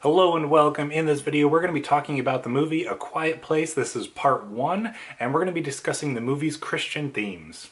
Hello and welcome. In this video, we're going to be talking about the movie A Quiet Place. This is part 1, and we're going to be discussing the movie's Christian themes.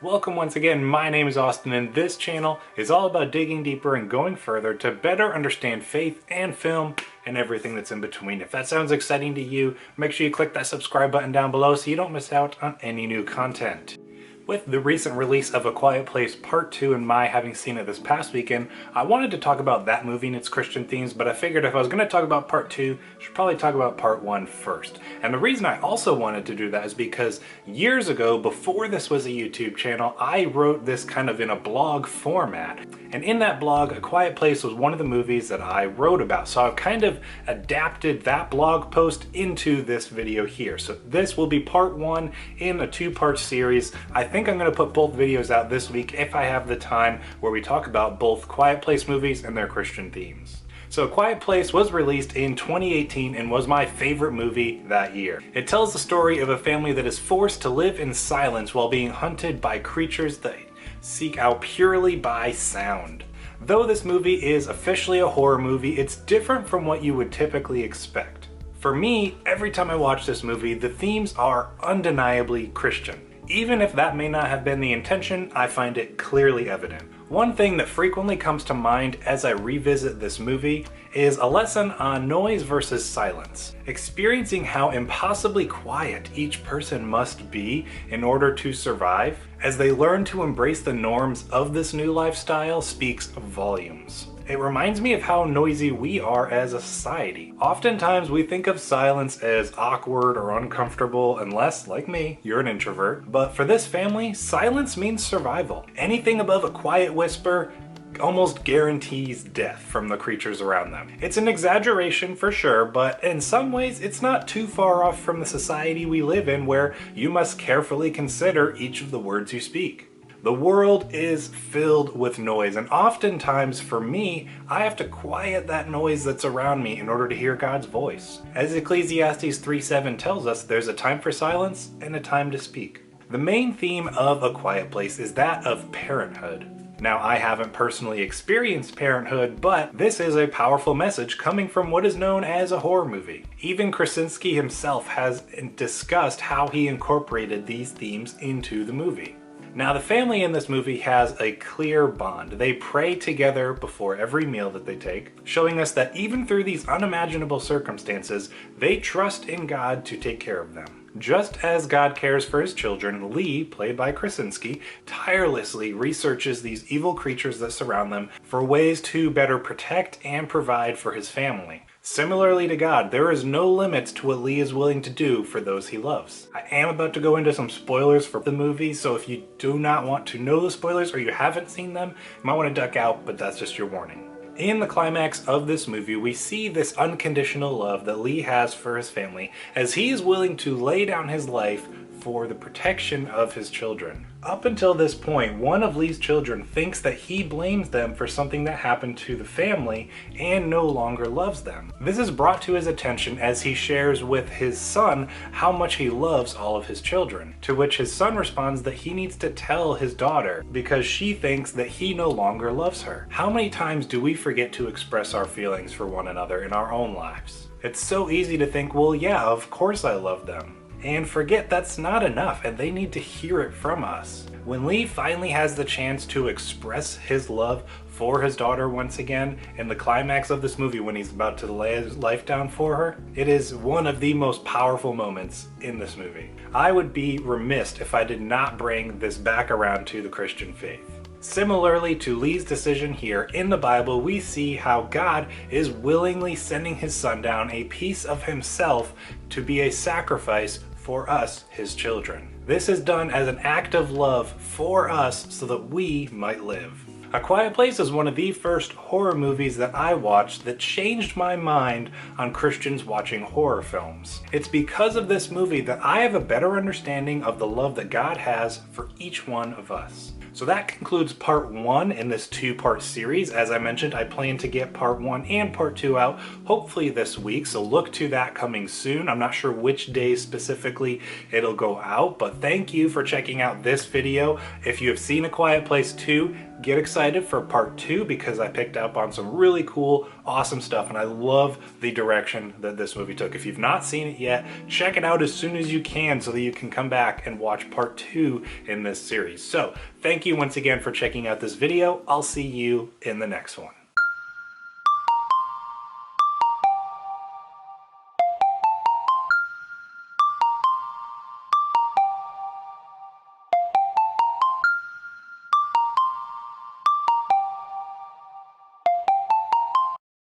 Welcome once again. My name is Austin, and this channel is all about digging deeper and going further to better understand faith and film and everything that's in between. If that sounds exciting to you, make sure you click that subscribe button down below so you don't miss out on any new content. With the recent release of A Quiet Place Part 2 and my having seen it this past weekend, I wanted to talk about that movie and its Christian themes, but I figured if I was going to talk about Part 2, I should probably talk about Part 1 first. And the reason I also wanted to do that is because years ago, before this was a YouTube channel, I wrote this kind of in a blog format. And in that blog, A Quiet Place was one of the movies that I wrote about. So I've kind of adapted that blog post into this video here. So this will be Part 1 in a 2-part series. I think I'm going to put both videos out this week if I have the time, where we talk about both Quiet Place movies and their Christian themes. So A Quiet Place was released in 2018 and was my favorite movie that year. It tells the story of a family that is forced to live in silence while being hunted by creatures that seek out purely by sound. Though this movie is officially a horror movie, it's different from what you would typically expect. For me, every time I watch this movie, the themes are undeniably Christian. Even if that may not have been the intention, I find it clearly evident. One thing that frequently comes to mind as I revisit this movie is a lesson on noise versus silence. Experiencing how impossibly quiet each person must be in order to survive, as they learn to embrace the norms of this new lifestyle, speaks volumes. It reminds me of how noisy we are as a society. Oftentimes we think of silence as awkward or uncomfortable unless, like me, you're an introvert. But for this family, silence means survival. Anything above a quiet whisper almost guarantees death from the creatures around them. It's an exaggeration for sure, but in some ways it's not too far off from the society we live in, where you must carefully consider each of the words you speak. The world is filled with noise, and oftentimes for me, I have to quiet that noise that's around me in order to hear God's voice. As Ecclesiastes 3:7 tells us, there's a time for silence and a time to speak. The main theme of A Quiet Place is that of parenthood. Now, I haven't personally experienced parenthood, but this is a powerful message coming from what is known as a horror movie. Even Krasinski himself has discussed how he incorporated these themes into the movie. Now, the family in this movie has a clear bond. They pray together before every meal that they take, showing us that even through these unimaginable circumstances, they trust in God to take care of them. Just as God cares for his children, Lee, played by Krasinski, tirelessly researches these evil creatures that surround them for ways to better protect and provide for his family. Similarly to God, there is no limits to what Lee is willing to do for those he loves. I am about to go into some spoilers for the movie, so if you do not want to know the spoilers or you haven't seen them, you might want to duck out, but that's just your warning. In the climax of this movie, we see this unconditional love that Lee has for his family, as he is willing to lay down his life for the protection of his children. Up until this point, one of Lee's children thinks that he blames them for something that happened to the family and no longer loves them. This is brought to his attention as he shares with his son how much he loves all of his children, to which his son responds that he needs to tell his daughter because she thinks that he no longer loves her. How many times do we forget to express our feelings for one another in our own lives? It's so easy to think, well, yeah, of course I love them, and forget that's not enough, and they need to hear it from us. When Lee finally has the chance to express his love for his daughter once again in the climax of this movie, when he's about to lay his life down for her, it is one of the most powerful moments in this movie. I would be remiss if I did not bring this back around to the Christian faith. Similarly to Lee's decision here, in the Bible we see how God is willingly sending his son down, a piece of himself, to be a sacrifice for us, his children. This is done as an act of love for us so that we might live. A Quiet Place is one of the first horror movies that I watched that changed my mind on Christians watching horror films. It's because of this movie that I have a better understanding of the love that God has for each one of us. So that concludes part 1 in this 2-part series. As I mentioned, I plan to get part 1 and part 2 out hopefully this week, so look to that coming soon. I'm not sure which day specifically it'll go out, but thank you for checking out this video. If you have seen A Quiet Place 2, get excited for part 2 because I picked up on some really cool, awesome stuff, and I love the direction that this movie took. If you've not seen it yet, check it out as soon as you can so that you can come back and watch part 2 in this series. So thank you once again for checking out this video. I'll see you in the next one.